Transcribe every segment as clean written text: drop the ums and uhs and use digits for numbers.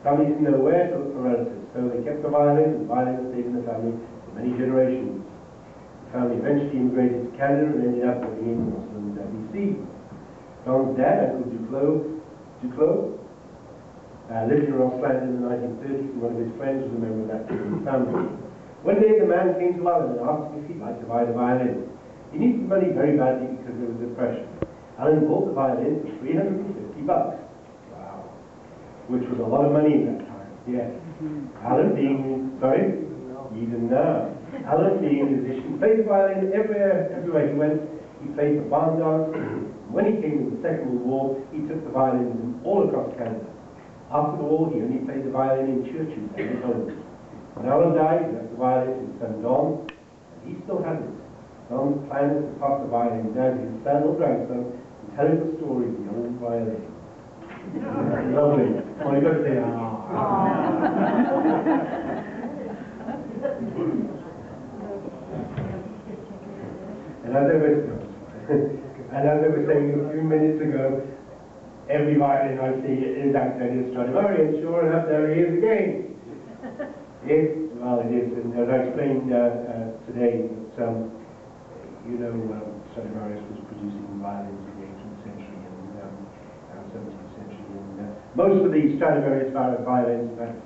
Family didn't know where to look for relatives, so they kept the violin, and the violin stayed in the family for many generations. The family eventually immigrated to Canada and ended up living in Boston, BC. Don's dad, Uncle Duclos, lived in Rossland in the 1930s, and one of his friends was a member of that family. One day the man came to Alan and asked him if he'd like to buy the violin. He needed money very badly because there was a depression. Alan bought the violin for $350. Wow. Which was a lot of money in that time, yes. Alan being, sorry? Even now. Alan being a musician, played the violin everywhere he went. He played for barn dance. When he came to the Second World War, he took the violin with him all across Canada. After the war, he only played the violin in churches and in homes. When Alan died, he left the violin to his son Don, and he still has it. Don's plan is to pass the violin down to his son or grandson and tell him the story of the old violin. Lovely. Oh, you've got to say, And as I was saying a few minutes ago, every violin I see is outside of Stradivari, and sure enough, there he is again. Well, it is, and as I explained today, Stradivarius was producing violins in the 18th century and 17th century, and most of these Stradivarius violins, in fact,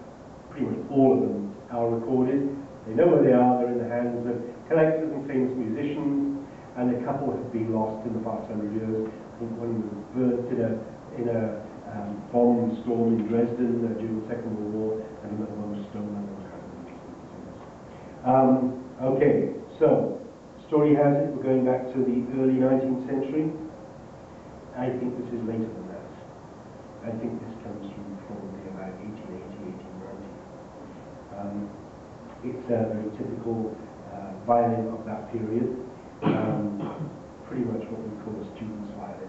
pretty much all of them, are recorded. They know where they are. They're in the hands of collectors and famous musicians, and a couple have been lost in the past 100 years. I think one was burnt in a bomb storm in Dresden during the Second World War, and another one was stolen. Okay, so story has it we're going back to the early 19th century. I think this is later than that. I think this comes from probably about 1880, 1890. It's a very typical violin of that period. Pretty much what we call a student's violin.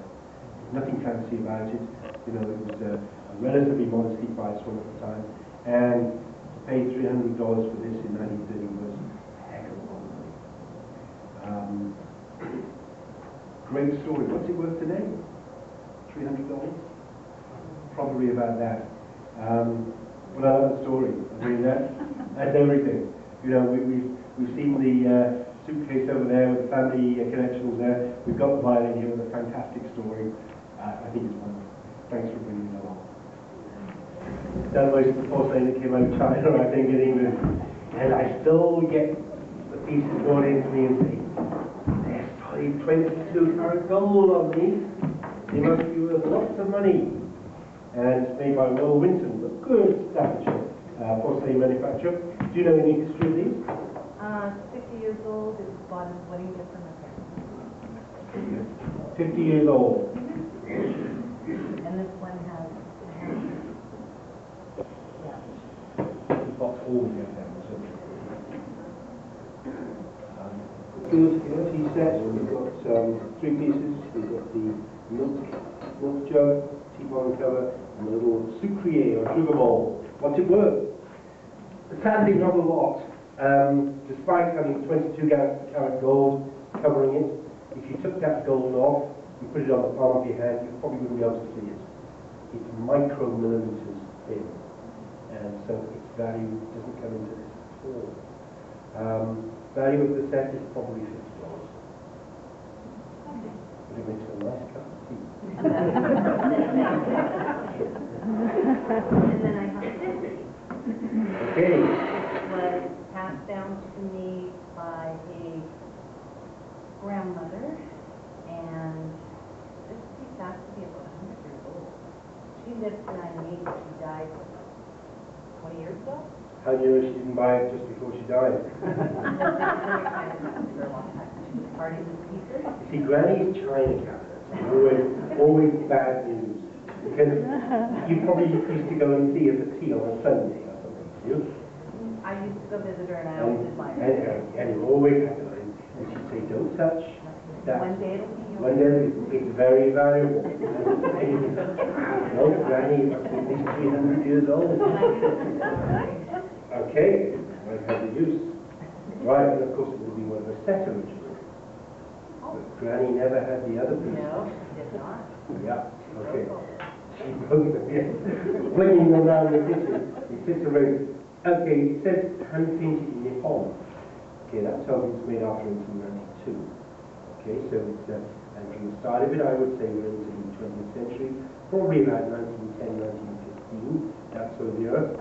Nothing fancy about it. It was a relatively modestly priced one at the time, and to pay $300 for this in 1930 was a heck of a lot of money. Great story. What's it worth today? $300? Probably about that. Well, I love the story. I mean, that's everything. We've seen the suitcase over there with the family connections there. We've got the violin here with a fantastic story. I think it's wonderful. Thanks for bringing it along. Done most of the porcelain that came out of China, I think, in England. And I still get the pieces brought into me and say, there's probably 22-carat gold on these. They must be worth lots of money. And it's made by Will Winton, a good Staffordshire porcelain manufacturer. Do you know any history of these? 50 years old. It was bought as a wedding gift from my parents. 50 years old. And this one has box all the good tea set. We've got 3 pieces. We've got the milk jug, teapot cover, and a little sucrier or sugar bowl. What's it worth? Sadly, not a lot. Despite having 22-carat gold covering it, if you took that gold off and put it on the palm of your hand, you probably wouldn't be able to see it. It's micromillimeters thin, and so its value doesn't come into this at all. Value of the set is probably $50. But it makes a nice cup of tea. And then I have this. Okay. It was passed down to me by a grandmother, and this piece has to be about 100 years old. She lived to 98, she died 20 years ago. How do you know she didn't buy it just before she died? You see, Granny's China cabinets are always bad news. Because you probably used to go and see her for tea on a Sunday or something, did you? I used to go visit her and I always admired her. And you always had to, and she'd say, don't touch that. One day it'll be yours. One day it's very valuable. No, Granny must be at least 300 years old. Okay, might have the use. Right, and of course it would be one of a set originally. But Granny never had the other piece. No, she did not. Yeah, okay. She broke them, yes. Flinging them around the kitchen. It sits around. Okay, it says hand painted in Nippon. Okay, that tells me it's made after 1892. Okay, so it's, and from the start of it, I would say we're into the 20th century, probably about 1910, 1915, that sort of era.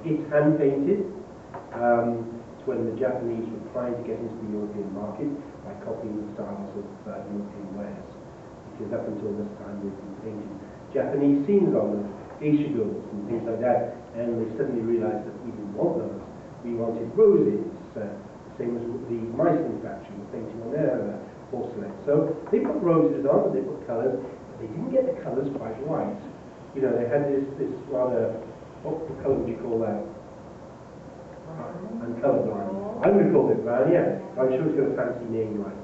It's hand painted. It's when the Japanese were trying to get into the European market by copying the styles of European wares. Because up until this time they've been painting Japanese scenes on them, geisha girls and things like that, and they suddenly realized that we didn't want those. We wanted roses, the same as the Meissen factory was painting on their porcelain. So they put roses on, they put colours, but they didn't get the colours quite right. You know, they had this rather, what colour would you call that? And colourblind. I would call it brown, yeah. I'm sure it's got a fancy name like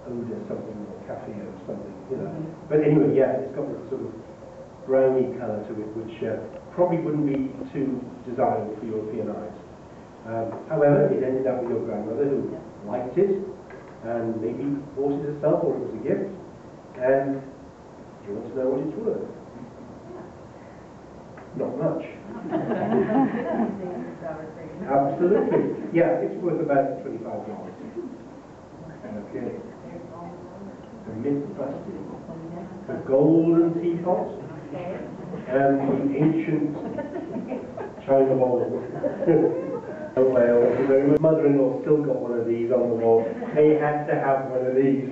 Ode or something, or Cafe or something, you know. But anyway, yeah, it's got this sort of browny colour to it, which probably wouldn't be too desirable for European eyes. However, it ended up with your grandmother who liked it, and maybe bought it herself, or it was a gift. And do you want to know what it's worth? Not much. Absolutely. Yeah, it's worth about $25. Okay. The myth busted. The golden teapot. And the ancient China bowl. Oh well, my mother-in-law still got one of these on the wall. They had to have one of these.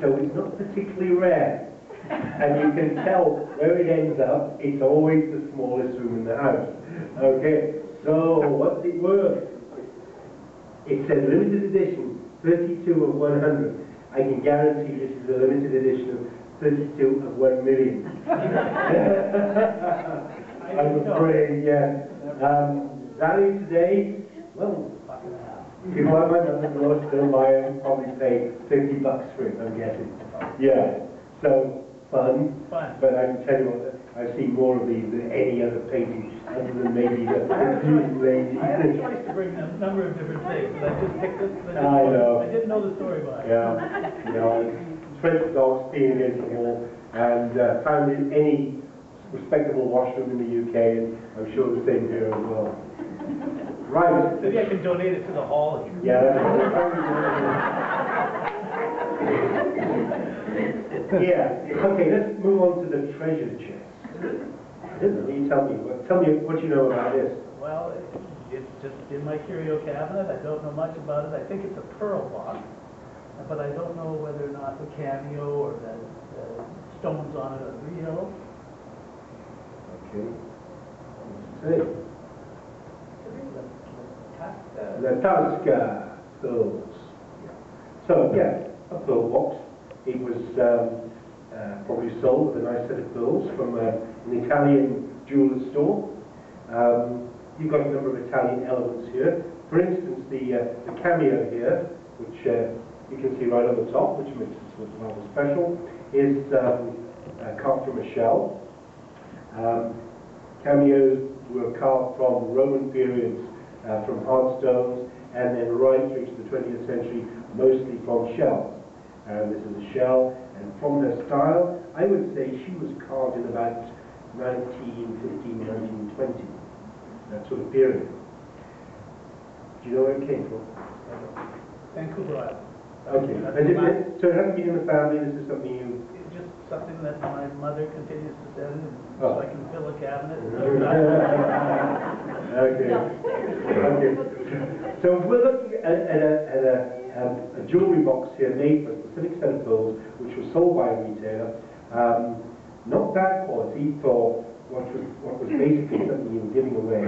So it's not particularly rare. And you can tell where it ends up, it's always the smallest room in the house. Okay, so what's it worth? It says limited edition, 32 of 100. I can guarantee this is a limited edition of 32 of 1 million. I'm afraid, yeah. Value today, well, if I my mother-in-law still buy it, probably pay $50 for it, I'm guessing. Yeah, so fun. But I can tell you what, I've seen more of these than any other painting, other than maybe the lady. I had a choice to bring a number of different things, but I just picked this. I know. I didn't know the story behind it. Yeah, you know, French dogs peeing against the wall, and found in any respectable washroom in the UK, and I'm sure the same here as well. Right. Maybe I can donate it to the hall. Yeah. Yeah. Okay, let's move on to the treasure chest. You tell me what you know about this. Well, it's just in my curio cabinet. I don't know much about it. I think it's a pearl box, but I don't know whether or not the cameo or the stones on it are real. Okay. Let's see. The Tasca pearls. So, yeah, a pearl box. It was probably sold with a nice set of pearls from an Italian jeweler's store. You've got a number of Italian elements here. For instance, the cameo here, which you can see right on the top, which makes it rather special, is carved from a shell. Cameos were carved from Roman periods, from hard stones, and then right through to the 20th century, mostly from shells. This is a shell, and from her style, I would say she was carved in about 1915, 1920, that sort of period. Do you know where it came from? Vancouver Island. Okay, so it hasn't been in the family, this is something you... It's just something that my mother continues to send, Oh. so I can fill a cabinet. Okay. Okay. So we're looking at a jewellery box here made for a specific set of pearls, which was sold by a retailer. Not bad quality for what was basically something you were giving away.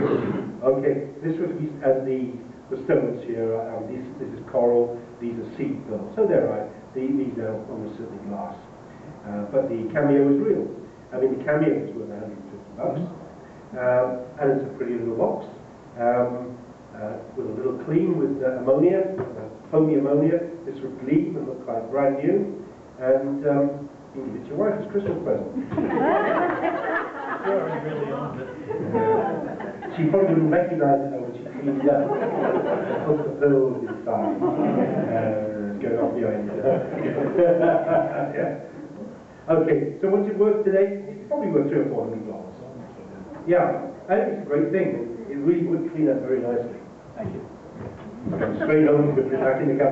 Okay, this was as the stones here. This is coral. These are seed pearls. So they're right. These are almost certainly glass. But the cameo is real. I mean, the cameo is worth $150. And it's a pretty little box with a little clean with ammonia, foamy ammonia. This would gleam and look like brand new. And you can give it to your wife as a Christmas present. She already really owns it. She probably wouldn't recognize it though when she cleaned it up. Put the pearls inside. Going off behind it. Yeah. Okay, so what's it worth today? It's probably worth $300 or $400. Yeah, I think it's a great thing. It really would clean up very nicely. Thank you. Straight home, put it back in the cabinet.